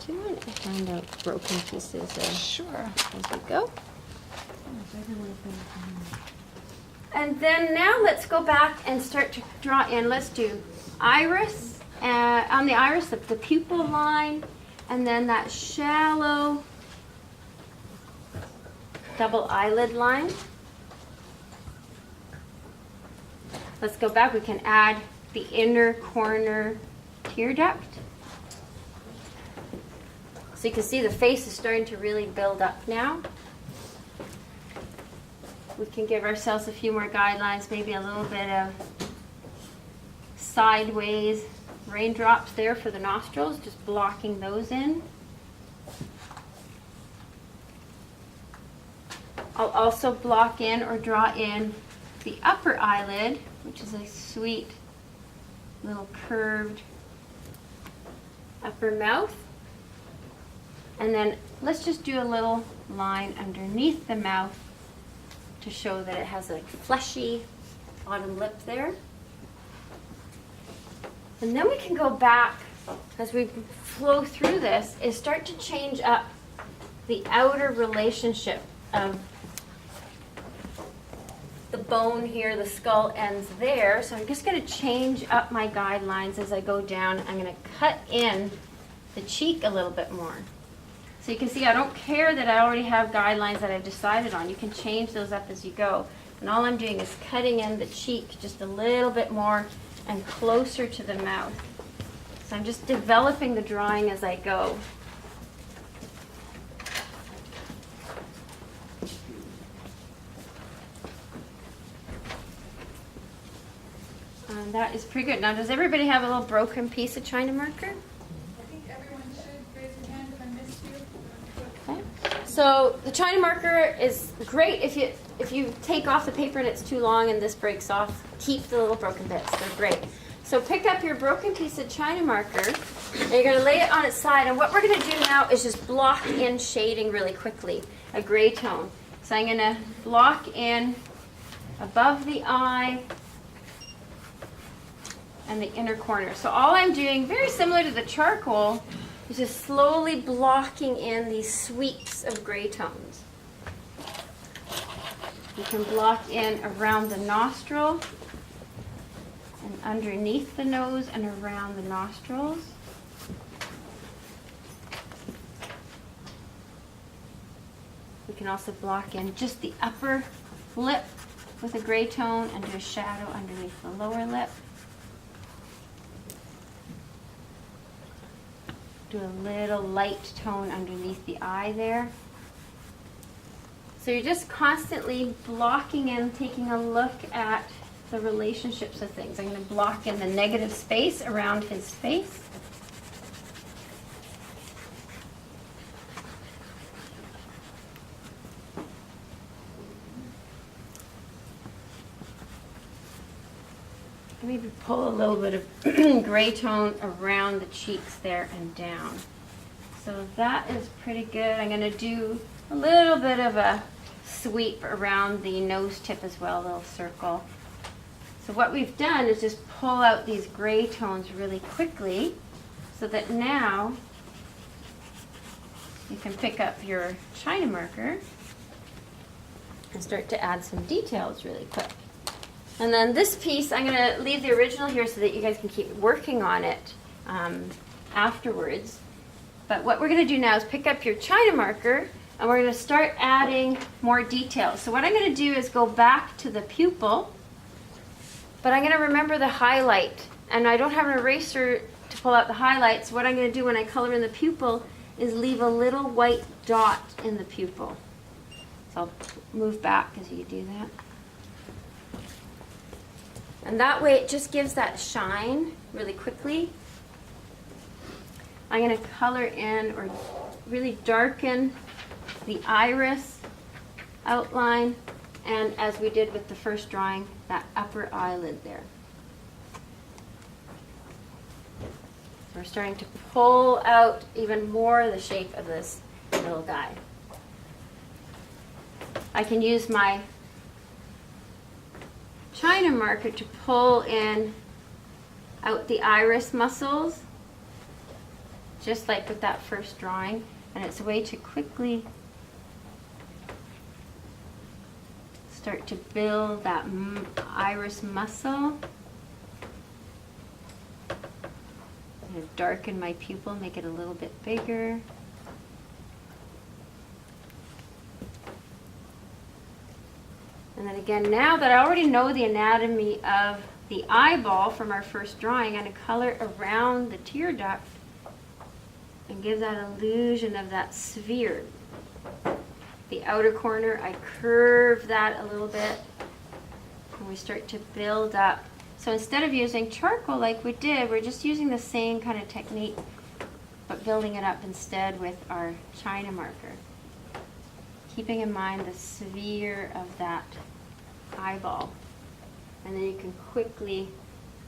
Do you want to hand out broken pieces Sure. as we go? And then now let's go back and start to draw in. Let's do iris, on the iris, the pupil line, and then that shallow double eyelid line. Let's go back. We can add the inner corner tear duct. So you can see the face is starting to really build up now. We can give ourselves a few more guidelines, maybe a little bit of sideways raindrops there for the nostrils, just blocking those in. I'll also block in or draw in the upper eyelid, which is a sweet little curved upper mouth. And then let's just do a little line underneath the mouth to show that it has a fleshy bottom lip there. And then we can go back as we flow through this, is start to change up the outer relationship of the bone here, the skull ends there. So I'm just going to change up my guidelines as I go down. I'm going to cut in the cheek a little bit more. So you can see I don't care that I already have guidelines that I've decided on. You can change those up as you go. And all I'm doing is cutting in the cheek just a little bit more and closer to the mouth. So I'm just developing the drawing as I go. And that is pretty good. Now, does everybody have a little broken piece of China marker? I think everyone should. Raise your hand if I missed you. Okay. So the China marker is great if you take off the paper and it's too long and this breaks off. Keep the little broken bits. They're great. So pick up your broken piece of China marker and you're going to lay it on its side. And what we're going to do now is just block in shading really quickly, a gray tone. So I'm going to block in above the eye and the inner corner. So all I'm doing, very similar to the charcoal, is just slowly blocking in these sweeps of gray tones. You can block in around the nostril and underneath the nose and around the nostrils. We can also block in just the upper lip with a gray tone and do a shadow underneath the lower lip. Do a little light tone underneath the eye there. So you're just constantly blocking in, taking a look at the relationships of things. I'm going to block in the negative space around his face. Maybe pull a little bit of gray tone around the cheeks there and down. So that is pretty good. I'm going to do a little bit of a sweep around the nose tip as well, a little circle. So what we've done is just pull out these gray tones really quickly so that now you can pick up your China marker and start to add some details really quick. And then this piece, I'm going to leave the original here so that you guys can keep working on it afterwards. But what we're going to do now is pick up your China marker and we're going to start adding more details. So what I'm going to do is go back to the pupil, but I'm going to remember the highlight. And I don't have an eraser to pull out the highlights. What I'm going to do when I color in the pupil is leave a little white dot in the pupil. So I'll move back as you do that. And that way it just gives that shine really quickly. I'm going to color in or really darken the iris outline, and as we did with the first drawing, that upper eyelid there. We're starting to pull out even more the shape of this little guy. I can use my China marker to pull in out the iris muscles just like with that first drawing, and it's a way to quickly start to build that iris muscle. I'm going to darken my pupil, make it a little bit bigger. And then again, now that I already know the anatomy of the eyeball from our first drawing, I'm going to color around the tear duct and give that illusion of that sphere. The outer corner, I curve that a little bit, and we start to build up. So instead of using charcoal like we did, we're just using the same kind of technique, but building it up instead with our China marker. Keeping in mind the sphere of that eyeball. And then you can quickly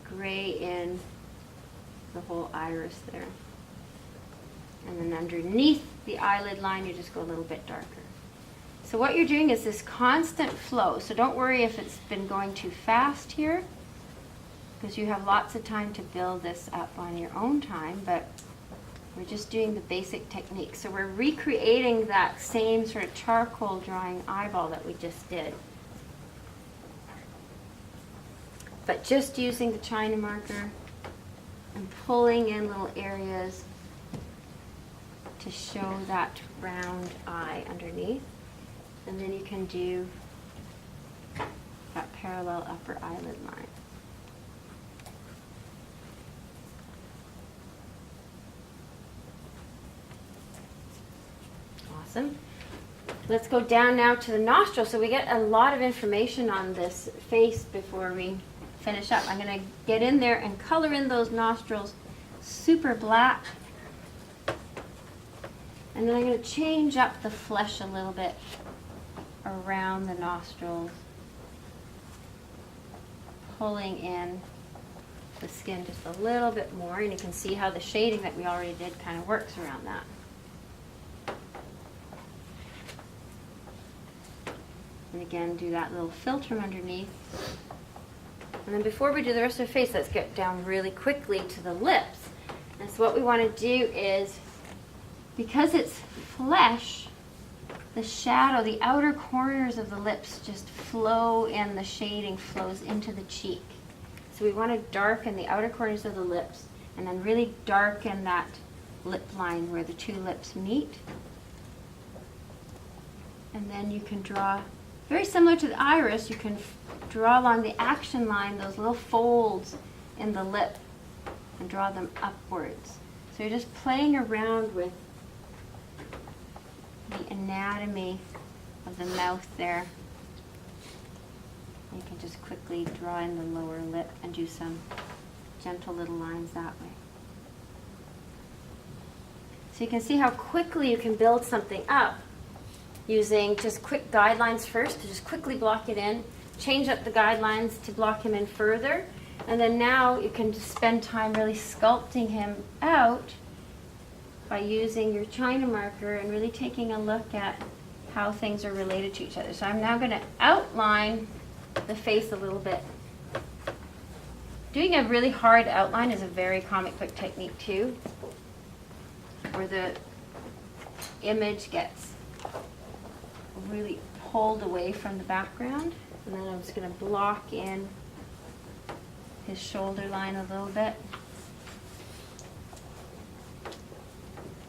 gray in the whole iris there. And then underneath the eyelid line, you just go a little bit darker. So what you're doing is this constant flow. So don't worry if it's been going too fast here, because you have lots of time to build this up on your own time, but we're just doing the basic technique. So we're recreating that same sort of charcoal drawing eyeball that we just did, but just using the China marker and pulling in little areas to show that round eye underneath. And then you can do that parallel upper eyelid line. Awesome. Let's go down now to the nostril. So we get a lot of information on this face before we finish up. I'm going to get in there and color in those nostrils super black. And then I'm going to change up the flesh a little bit around the nostrils, pulling in the skin just a little bit more, and you can see how the shading that we already did kind of works around that. And again, do that little filter underneath. And then before we do the rest of the face, let's get down really quickly to the lips. And so what we want to do is, because it's flesh, the shadow, the outer corners of the lips just flow in, the shading flows into the cheek. So we want to darken the outer corners of the lips and then really darken that lip line where the two lips meet. And then you can draw, very similar to the iris, you can draw along the action line those little folds in the lip and draw them upwards. So you're just playing around with the anatomy of the mouth there. You can just quickly draw in the lower lip and do some gentle little lines that way. So you can see how quickly you can build something up using just quick guidelines first to just quickly block it in, change up the guidelines to block him in further, and then now you can just spend time really sculpting him out by using your China marker and really taking a look at how things are related to each other. So I'm now going to outline the face a little bit. Doing a really hard outline is a very comic book technique too, where the image gets really pulled away from the background. And then I'm just going to block in his shoulder line a little bit.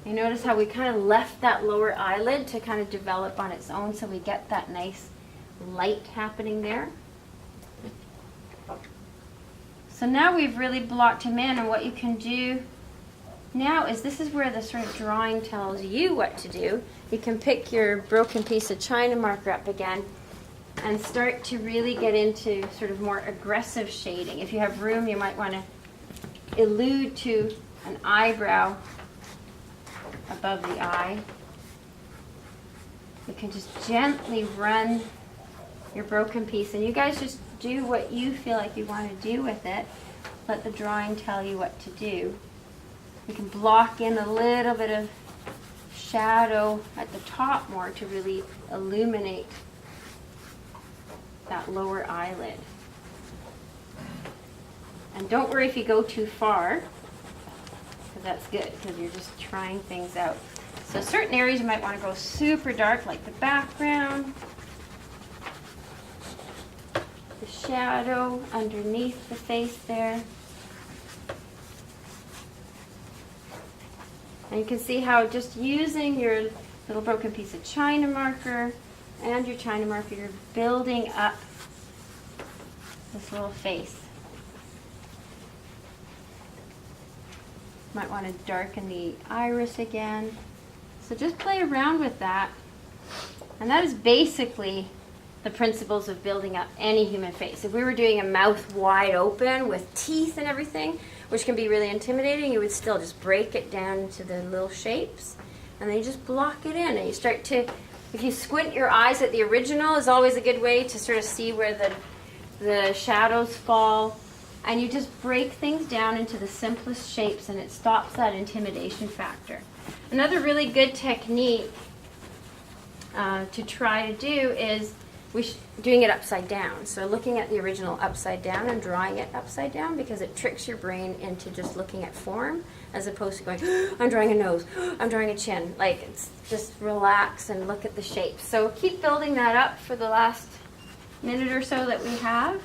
You notice how we kind of left that lower eyelid to kind of develop on its own, so we get that nice light happening there. So now we've really blocked him in, and what you can do now is, this is where the sort of drawing tells you what to do. You can pick your broken piece of China marker up again and start to really get into sort of more aggressive shading. If you have room, you might want to allude to an eyebrow above the eye. You can just gently run your broken piece, and you guys just do what you feel like you want to do with it. Let the drawing tell you what to do. You can block in a little bit of shadow at the top more to really illuminate that lower eyelid. And don't worry if you go too far, because that's good because you're just trying things out. So certain areas you might want to go super dark, like the background, the shadow underneath the face there. And you can see how just using your little broken piece of China marker and your China marker, you're building up this little face. Might want to darken the iris again. So just play around with that. And that is basically the principles of building up any human face. If we were doing a mouth wide open with teeth and everything, which can be really intimidating, you would still just break it down into the little shapes. And then you just block it in. And you start to, if you squint your eyes at the original, is always a good way to sort of see where the shadows fall. And you just break things down into the simplest shapes, and it stops that intimidation factor. Another really good technique to try to do is doing it upside down. So looking at the original upside down and drawing it upside down, because it tricks your brain into just looking at form as opposed to going, I'm drawing a nose, I'm drawing a chin. Like, it's just relax and look at the shapes. So keep building that up for the last minute or so that we have.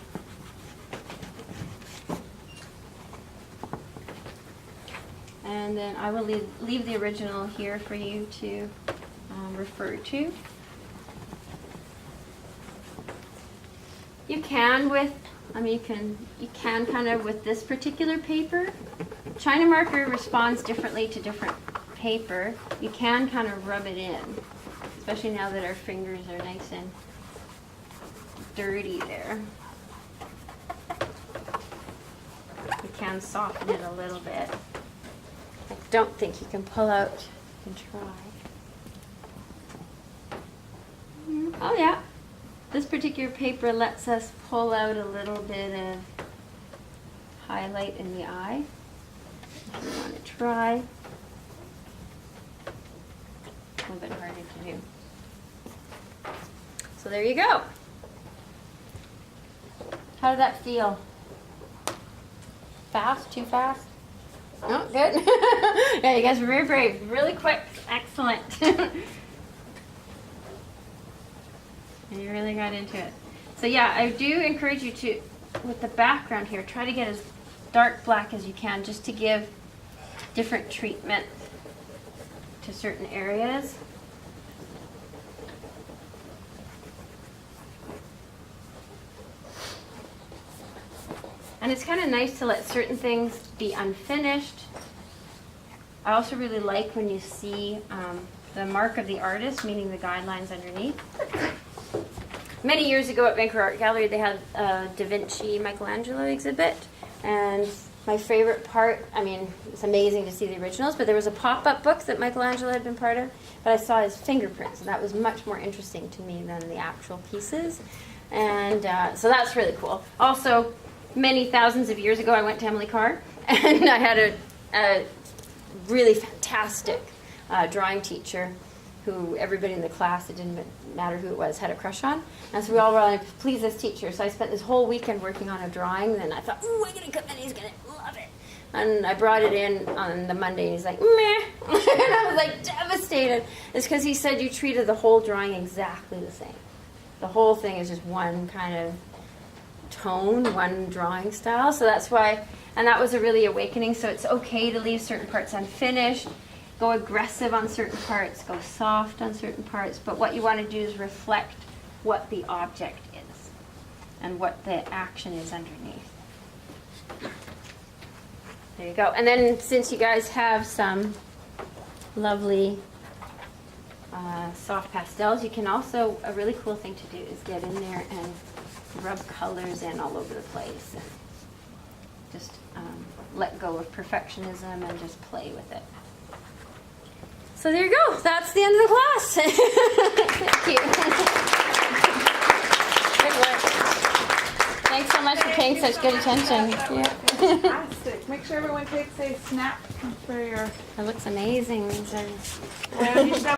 And then I will leave the original here for you to refer to. You can you can kind of with this particular paper. China marker responds differently to different paper. You can kind of rub it in, especially now that our fingers are nice and dirty there. You can soften it a little bit. I don't think you can pull out. You can try. Oh yeah. This particular paper lets us pull out a little bit of highlight in the eye. If you want to try. A little bit harder to do. So there you go. How did that feel? Fast? Too fast? Oh, good. Yeah, you guys were very brave. Really quick. Excellent. And you really got into it. So yeah, I do encourage you to, with the background here, try to get as dark black as you can, just to give different treatment to certain areas. And it's kind of nice to let certain things be unfinished. I also really like when you see the mark of the artist, meaning the guidelines underneath. Many years ago at Vancouver Art Gallery, they had a Da Vinci Michelangelo exhibit. And my favorite part, I mean, it's amazing to see the originals, but there was a pop-up book that Michelangelo had been part of, but I saw his fingerprints, and that was much more interesting to me than the actual pieces. And so that's really cool. Also, many thousands of years ago, I went to Emily Carr, and I had a really fantastic drawing teacher who everybody in the class, it didn't matter who it was, had a crush on. And so we all were like, please this teacher. So I spent this whole weekend working on a drawing, and I thought, ooh, I'm going to come in, he's going to love it. And I brought it in on the Monday, and he's like, meh. And I was like devastated. It's because he said you treated the whole drawing exactly the same. The whole thing is just one kind of tone, one drawing style. So that's why, and that was a really awakening. So it's okay to leave certain parts unfinished. Go aggressive on certain parts, go soft on certain parts, but what you want to do is reflect what the object is and what the action is underneath. There you go. And then since you guys have some lovely soft pastels, you can also, a really cool thing to do is get in there and rub colors in all over the place and just let go of perfectionism and just play with it. So there you go. That's the end of the class. Thank you. Good work. Thanks so much for paying such good attention. Yeah. Fantastic. Make sure everyone takes a snap for your... That looks amazing. These are... Well, you should have